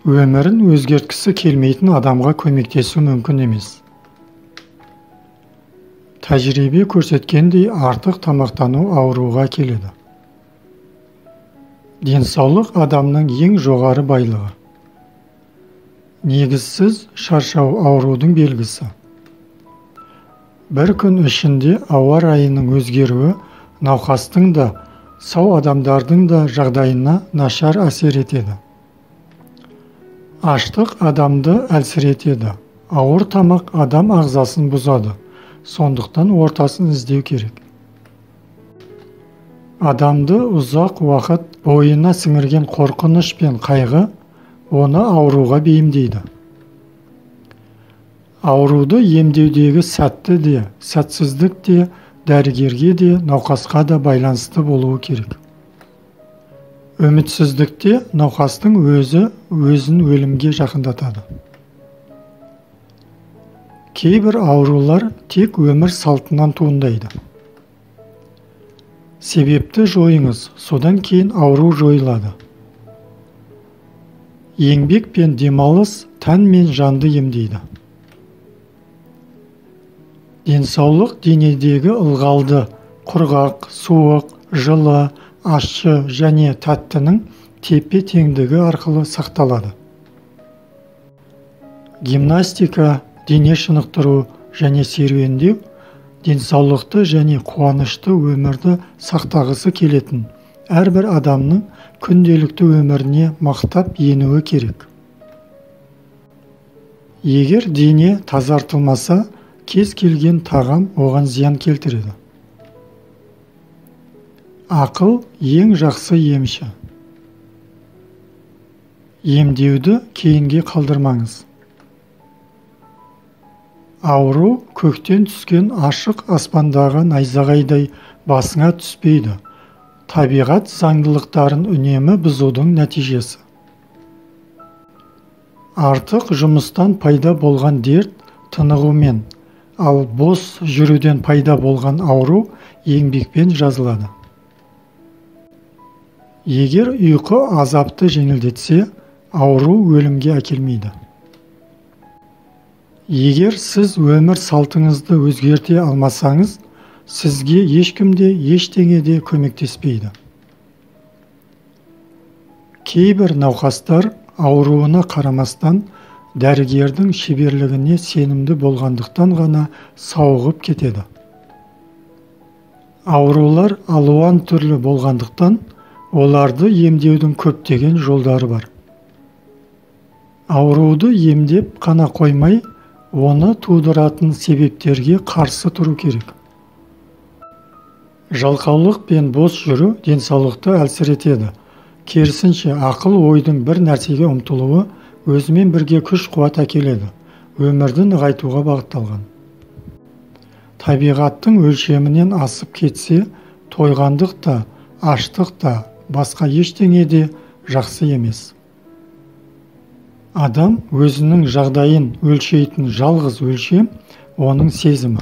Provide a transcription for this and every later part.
Өмірін өзгерткісі келмейтін адамға көмектесу мүмкін емес. Тәжірибе көрсеткендей артық тамақтану ауруға келеді. Денсаулық адамның ең жоғары байлығы. Негізсіз шаршау аурудың белгісі. Бір күн ішінде ауа райының өзгеруі науқастың да, сау адамдардың да жағдайына нашар әсер етеді. Аштық адамды әлсіретеді. Ауыр тамақ адам ағзасын бұзады. Сондықтан ортасын іздеу керек. Адамды ұзақ уақыт бойына сіңірген қорқыныш пен қайғы оны ауруға бейімдейді. Ауруды емдеудегі сәтті де, сәтсіздік те, дәрігерге де, науқасқа да байланысты болуы керек. Үмітсіздікте науқастың өзін өлімге жақындатады. Кейбір аурулар тек өмір салтынан туындайды. Себепті жойыңыз, содан кейін ауру жойылады. Еңбек пен демалыс тән мен жанды емдейді. Денсаулық денедегі ылғалды, құрғақ, суық, жылы, ащы және тәттінің тепе-теңдігі арқылы сақталады. Гимнастика, дене шынықтыру және серуендеу денсаулықты және қуанышты өмірді сақтағысы келетін әрбір адамның күнделікті өміріне мақтап енуі керек. Егер дене тазартылмаса, кез келген тағам оған зиян келтіреді. Ақыл ең жақсы емші. Емдеуді кейінге қалдырмаңыз. Ауру көктен түскен ашық аспандағы найзағайдай басыңа түспейді. Табиғат заңдылықтарын үнемі бұзудың нәтижесі. Артық жұмыстан пайда болған дерт тынығумен, ал бос жүруден пайда болған ауру еңбекпен жазылады. Егер ұйқы азапты жеңілдетсе, ауру өлімге әкелмейді. Егер сіз өмір салтыңызды өзгерте алмасаңыз, сізге ешкімде ештеңе де көмектеспейді. Кейбір науқастар ауруына қарамастан дәрігердің шеберлігіне сенімді болғандықтан ғана сауығып кетеді. Аурулар алуан түрлі болғандықтан оларды емдеудің көптеген жолдары бар. Ауруды емдеп қана қоймай, оны тудыратын себептерге қарсы тұру керек. Жалқаулық пен бос жүру денсаулықты әлсіретеді. Керісінше, ақыл ойдың бір нәрсеге ұмтылуы өзімен бірге күш-қуат әкеледі. Өмірді нығайтуға бағытталған. Табиғаттың өлшемінен асып кетсе, тойғандық та, аштық та, басқа ештеңе де жақсы емес. Адам өзінің жағдайын өлшейтін жалғыз өлшем оның сезімі.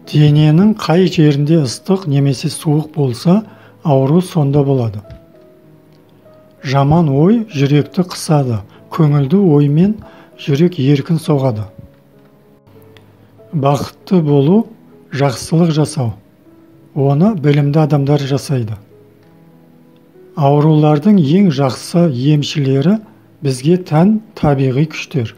Дененің қай жерінде ыстық немесе суық болса, ауру сонда болады. Жаман ой жүректі қысады, көңілді оймен жүрек еркін соғады. Бақытты болу, жақсылық жасау. Оны білімді адамдар жасайды. Аурулардың ең жақсы емшілері бізге тән табиғи күштер.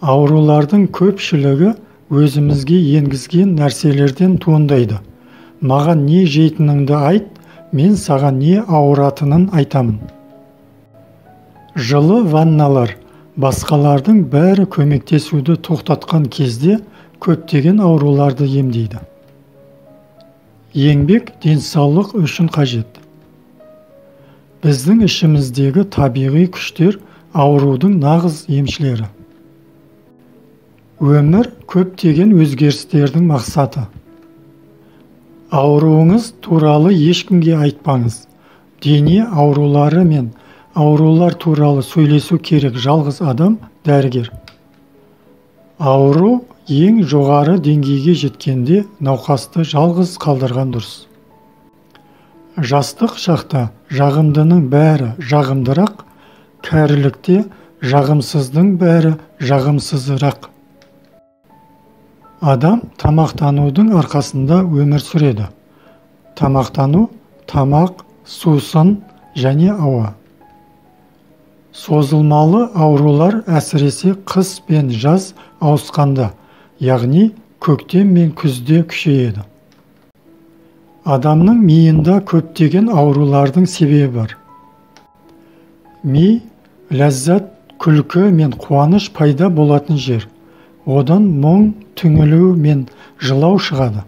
Аурулардың көпшілігі өзімізге енгізген нәрселерден туындайды. Маған не жейтініңді айт, мен саған не ауыратынын айтамын. Жылы ванналар, басқалардың бәрі көмектесуді тоқтатқан кезде көптеген ауруларды емдейді. Еңбек денсаулық үшін қажет. Біздің ішіміздегі табиғи күштер аурудың нағыз емшілері. Өмір көптеген өзгерістердің мақсаты. Ауруыңыз туралы ешкімге айтпаңыз. Дене аурулары мен аурулар туралы сөйлесу керек жалғыз адам дәрігер. Ауру ең жоғары деңгейге жеткенде науқасты жалғыз қалдырған дұрыс. Жастық шақта жағымдының бәрі жағымдырақ, кәрілікте жағымсыздың бәрі жағымсызырақ. Адам тамақтанудың арқасында өмір сүреді. Тамақтану тамақ, сусын және ауа. Созылмалы аурулар әсіресе қыс пен жаз ауысқанда, яғни көктем мен күзде күшейеді. Адамның миында көптеген аурулардың себебі бар. Ми ләззат, күлкі мен қуаныш пайда болатын жер. Одан мұң, түңілу мен жылау шығады.